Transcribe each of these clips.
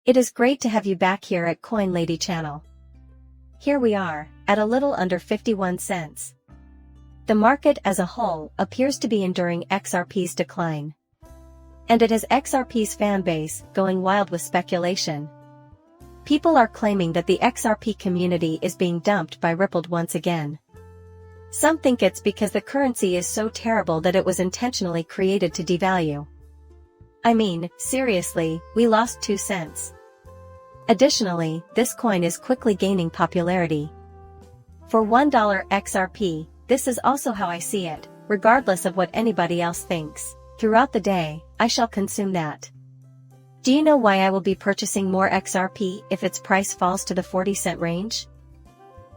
It is great to have you back here at Coin Lady channel. Here we are, at a little under 51 cents. The market as a whole appears to be enduring XRP's decline. And it has XRP's fan base going wild with speculation. People are claiming that the XRP community is being dumped by Ripple once again. Some think it's because the currency is so terrible that it was intentionally created to devalue. I mean, seriously, we lost 2 cents. Additionally, this coin is quickly gaining popularity. For $1 XRP, this is also how I see it, regardless of what anybody else thinks. Throughout the day, I shall consume that. Do you know why I will be purchasing more XRP if its price falls to the 40-cent range?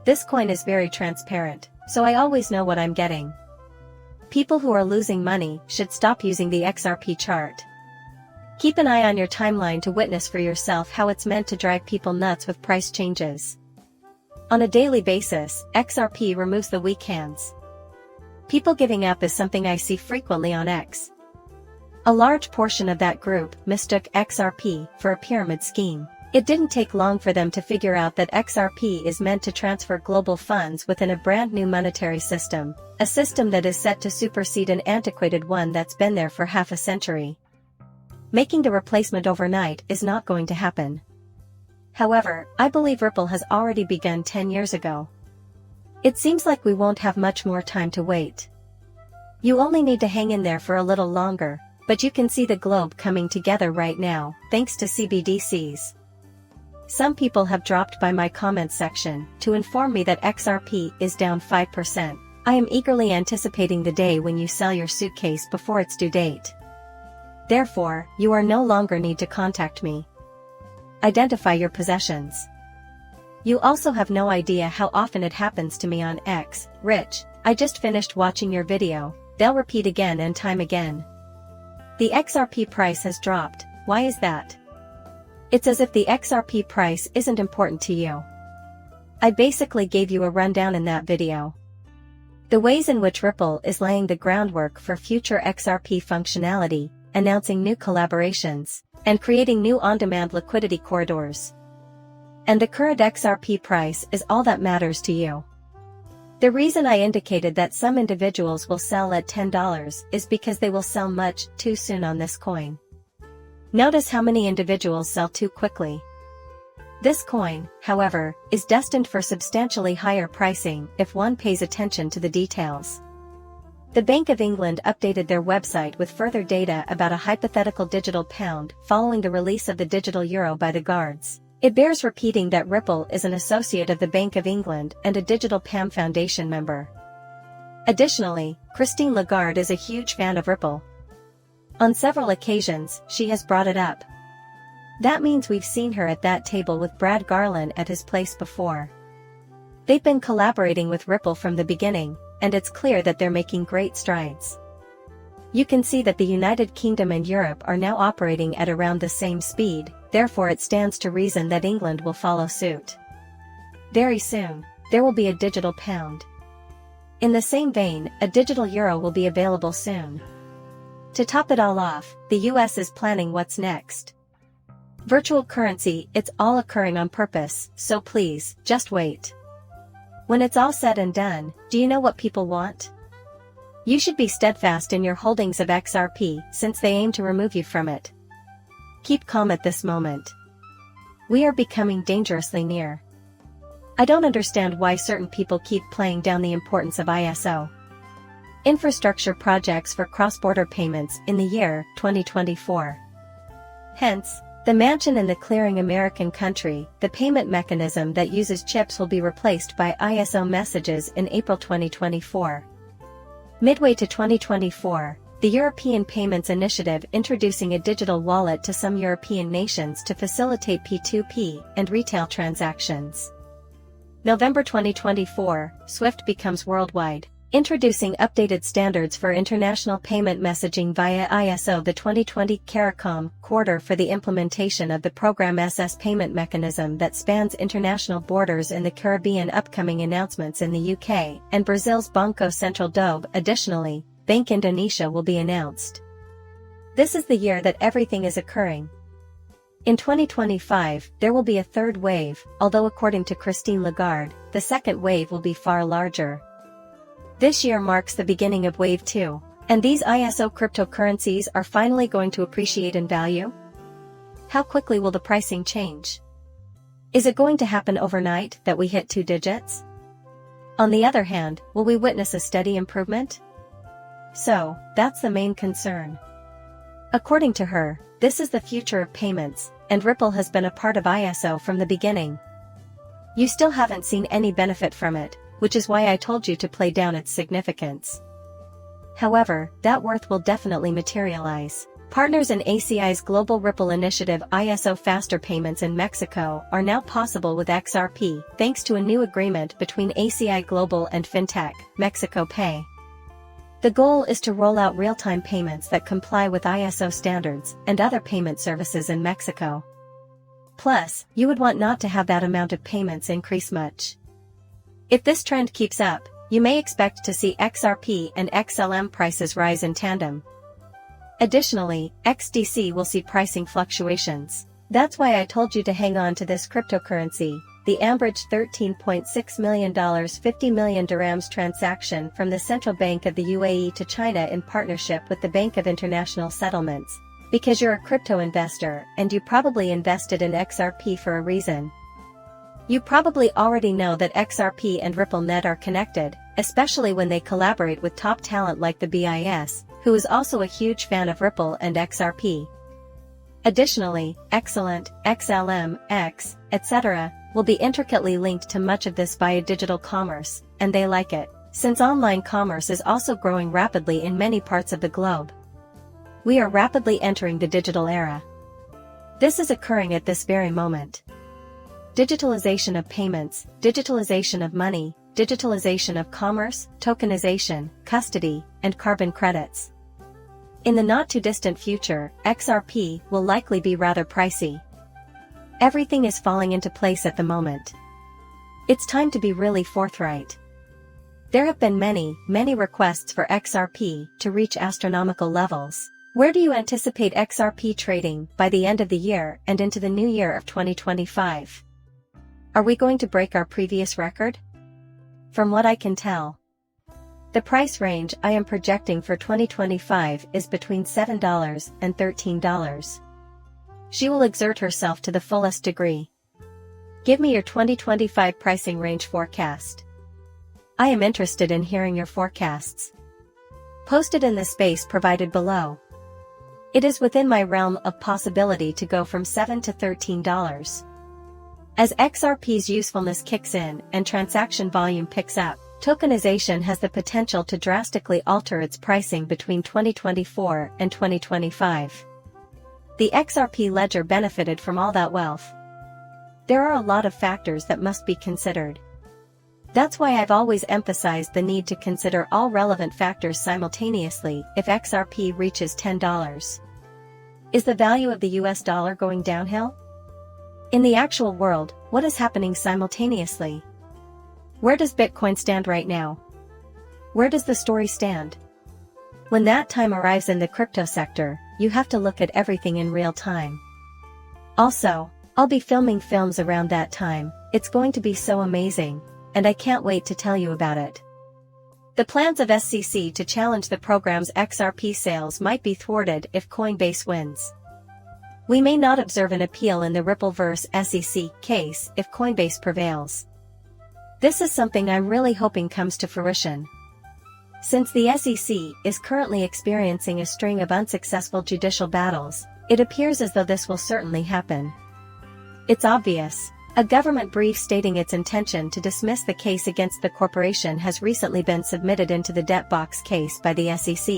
This coin is very transparent, so I always know what I'm getting. People who are losing money should stop using the XRP chart. Keep an eye on your timeline to witness for yourself how it's meant to drive people nuts with price changes. On a daily basis, XRP removes the weak hands. People giving up is something I see frequently on X. A large portion of that group mistook XRP for a pyramid scheme. It didn't take long for them to figure out that XRP is meant to transfer global funds within a brand new monetary system, a system that is set to supersede an antiquated one that's been there for half a century. Making the replacement overnight is not going to happen. However, I believe Ripple has already begun 10 years ago. It seems like we won't have much more time to wait. You only need to hang in there for a little longer, but you can see the globe coming together right now, thanks to CBDCs. Some people have dropped by my comments section to inform me that XRP is down 5%. I am eagerly anticipating the day when you sell your suitcase before its due date. Therefore, you are no longer need to contact me. Identify your possessions. You also have no idea how often it happens to me on X. Rich, I just finished watching your video. They'll repeat again and time again. The XRP price has dropped. Why is that? It's as if the XRP price isn't important to you. I basically gave you a rundown in that video. The ways in which Ripple is laying the groundwork for future XRP functionality, announcing new collaborations, and creating new on-demand liquidity corridors. And the current XRP price is all that matters to you. The reason I indicated that some individuals will sell at $10 is because they will sell much too soon on this coin. Notice how many individuals sell too quickly. This coin, however, is destined for substantially higher pricing if one pays attention to the details. The Bank of England updated their website with further data about a hypothetical digital pound following the release of the digital euro by the guards. It bears repeating that Ripple is an associate of the Bank of England and a Digital PAM Foundation member. Additionally, Christine Lagarde is a huge fan of Ripple. On several occasions, she has brought it up. That means we've seen her at that table with Brad Garland at his place before. They've been collaborating with Ripple from the beginning, and it's clear that they're making great strides. You can see that the United Kingdom and Europe are now operating at around the same speed, therefore it stands to reason that England will follow suit. Very soon, there will be a digital pound. In the same vein, a digital euro will be available soon. To top it all off, the US is planning what's next. Virtual currency, it's all occurring on purpose, so please, just wait. When it's all said and done, do you know what people want? You should be steadfast in your holdings of XRP since they aim to remove you from it. Keep calm at this moment. We are becoming dangerously near. I don't understand why certain people keep playing down the importance of ISO infrastructure projects for cross-border payments in the year 2024. Hence, the mansion in the clearing American country, the payment mechanism that uses chips will be replaced by ISO messages in April 2024. Midway to 2024, the European Payments Initiative introducing a digital wallet to some European nations to facilitate P2P and retail transactions. November 2024, SWIFT becomes worldwide, introducing updated standards for international payment messaging via ISO. The 2020 CARICOM quarter for the implementation of the Program SS payment mechanism that spans international borders in the Caribbean. Upcoming announcements in the UK and Brazil's Banco Central do. Additionally, Bank Indonesia will be announced. This is the year that everything is occurring. In 2025, there will be a third wave, although according to Christine Lagarde, the second wave will be far larger. This year marks the beginning of Wave 2, and these ISO cryptocurrencies are finally going to appreciate in value? How quickly will the pricing change? Is it going to happen overnight that we hit 2 digits? On the other hand, will we witness a steady improvement? So, that's the main concern. According to her, this is the future of payments, and Ripple has been a part of ISO from the beginning. You still haven't seen any benefit from it, which is why I told you to play down its significance. However, that worth will definitely materialize. Partners in ACI's Global Ripple Initiative ISO faster payments in Mexico are now possible with XRP, thanks to a new agreement between ACI Global and FinTech, Mexico Pay. The goal is to roll out real-time payments that comply with ISO standards and other payment services in Mexico. Plus, you would want not to have that amount of payments increase much. If this trend keeps up, you may expect to see XRP and XLM prices rise in tandem. Additionally, XDC will see pricing fluctuations. That's why I told you to hang on to this cryptocurrency. The Ambridge $13.6 million 50 million dirhams transaction from the Central Bank of the UAE to China in partnership with the Bank of International Settlements. Because you're a crypto investor and you probably invested in XRP for a reason. You probably already know that XRP and RippleNet are connected, especially when they collaborate with top talent like the BIS, who is also a huge fan of Ripple and XRP. Additionally, Excellent, XLM, X, etc., will be intricately linked to much of this via digital commerce, and they like it, since online commerce is also growing rapidly in many parts of the globe. We are rapidly entering the digital era. This is occurring at this very moment. Digitalization of payments, digitalization of money, digitalization of commerce, tokenization, custody, and carbon credits. In the not-too-distant future, XRP will likely be rather pricey. Everything is falling into place at the moment. It's time to be really forthright. There have been many requests for XRP to reach astronomical levels. Where do you anticipate XRP trading by the end of the year and into the new year of 2025? Are we going to break our previous record? From what I can tell, the price range I am projecting for 2025 is between $7 and $13. She will exert herself to the fullest degree. Give me your 2025 pricing range forecast. I am interested in hearing your forecasts. Post it in the space provided below. It is within my realm of possibility to go from $7 to $13. As XRP's usefulness kicks in and transaction volume picks up, tokenization has the potential to drastically alter its pricing between 2024 and 2025. The XRP ledger benefited from all that wealth. There are a lot of factors that must be considered. That's why I've always emphasized the need to consider all relevant factors simultaneously if XRP reaches $10. Is the value of the US dollar going downhill? In the actual world, what is happening simultaneously? Where does Bitcoin stand right now? Where does the story stand? When that time arrives in the crypto sector, you have to look at everything in real time. Also, I'll be filming films around that time. It's going to be so amazing, and I can't wait to tell you about it. The plans of SEC to challenge the program's XRP sales might be thwarted if Coinbase wins. We may not observe an appeal in the Rippleverse SEC case if Coinbase prevails. This is something I'm really hoping comes to fruition. Since the SEC is currently experiencing a string of unsuccessful judicial battles, it appears as though this will certainly happen. It's obvious. A government brief stating its intention to dismiss the case against the corporation has recently been submitted into the debt box case by the SEC.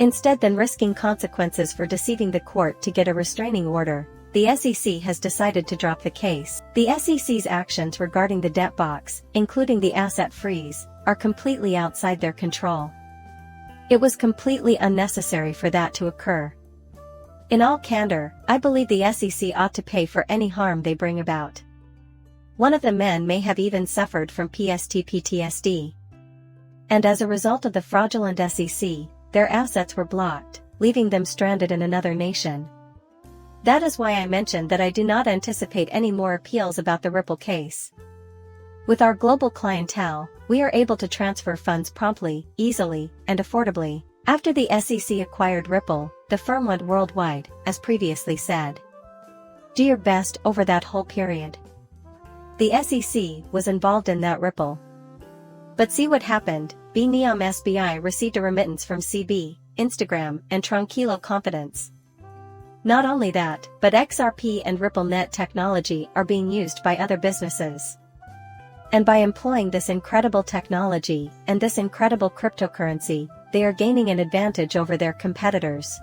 Instead than risking consequences for deceiving the court to get a restraining order, the SEC has decided to drop the case. The SEC's actions regarding the debt box, including the asset freeze, are completely outside their control. It was completely unnecessary for that to occur. In all candor, I believe the SEC ought to pay for any harm they bring about. One of the men may have even suffered from PTSD. And as a result of the fraudulent SEC, their assets were blocked, leaving them stranded in another nation. That is why I mentioned that I do not anticipate any more appeals about the Ripple case. With our global clientele, we are able to transfer funds promptly, easily, and affordably. After the SEC acquired Ripple, the firm went worldwide, as previously said. Do your best over that whole period. The SEC was involved in that Ripple. But see what happened. Neom SBI received a remittance from CB, Instagram, and Tranquilo Confidence. Not only that, but XRP and RippleNet technology are being used by other businesses. And by employing this incredible technology and this incredible cryptocurrency, they are gaining an advantage over their competitors.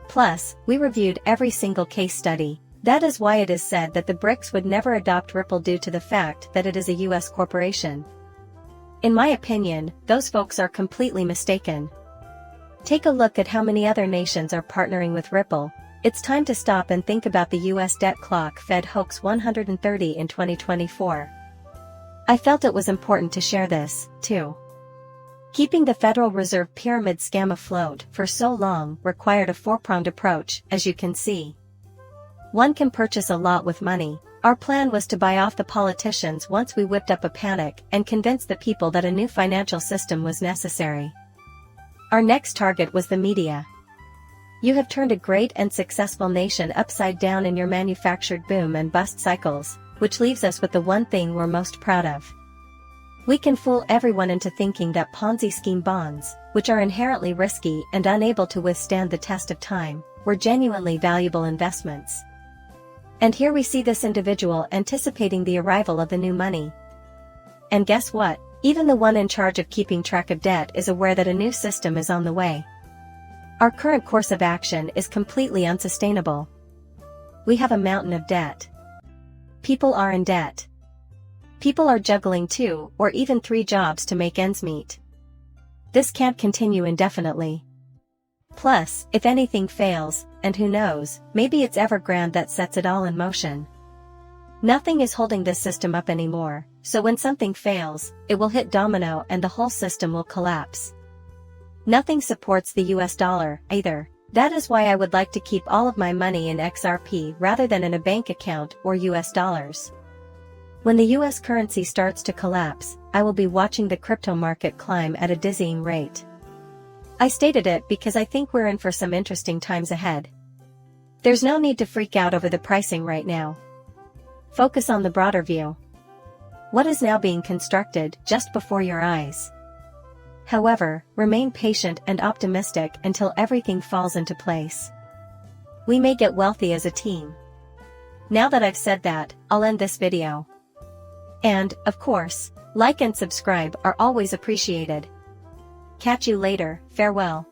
Plus, we reviewed every single case study. That is why it is said that the BRICS would never adopt Ripple due to the fact that it is a US corporation. In my opinion, those folks are completely mistaken. Take a look at how many other nations are partnering with Ripple. It's time to stop and think about the US debt clock Fed hoax 130 in 2024. I felt it was important to share this, too. Keeping the Federal Reserve pyramid scam afloat for so long required a four-pronged approach, as you can see. One can purchase a lot with money. Our plan was to buy off the politicians once we whipped up a panic and convince the people that a new financial system was necessary. Our next target was the media. You have turned a great and successful nation upside down in your manufactured boom and bust cycles, which leaves us with the one thing we're most proud of. We can fool everyone into thinking that Ponzi scheme bonds, which are inherently risky and unable to withstand the test of time, were genuinely valuable investments. And here we see this individual anticipating the arrival of the new money. And guess what? Even the one in charge of keeping track of debt is aware that a new system is on the way. Our current course of action is completely unsustainable. We have a mountain of debt. People are in debt. People are juggling 2 or even 3 jobs to make ends meet. This can't continue indefinitely. Plus, if anything fails, and who knows, maybe it's Evergrande that sets it all in motion. Nothing is holding this system up anymore, so when something fails, it will hit domino and the whole system will collapse. Nothing supports the US dollar, either. That is why I would like to keep all of my money in XRP rather than in a bank account or US dollars. When the US currency starts to collapse, I will be watching the crypto market climb at a dizzying rate. I stated it because I think we're in for some interesting times ahead. There's no need to freak out over the pricing right now. Focus on the broader view. What is now being constructed just before your eyes? However, remain patient and optimistic until everything falls into place. We may get wealthy as a team. Now that I've said that, I'll end this video. And, of course, like and subscribe are always appreciated. Catch you later, farewell.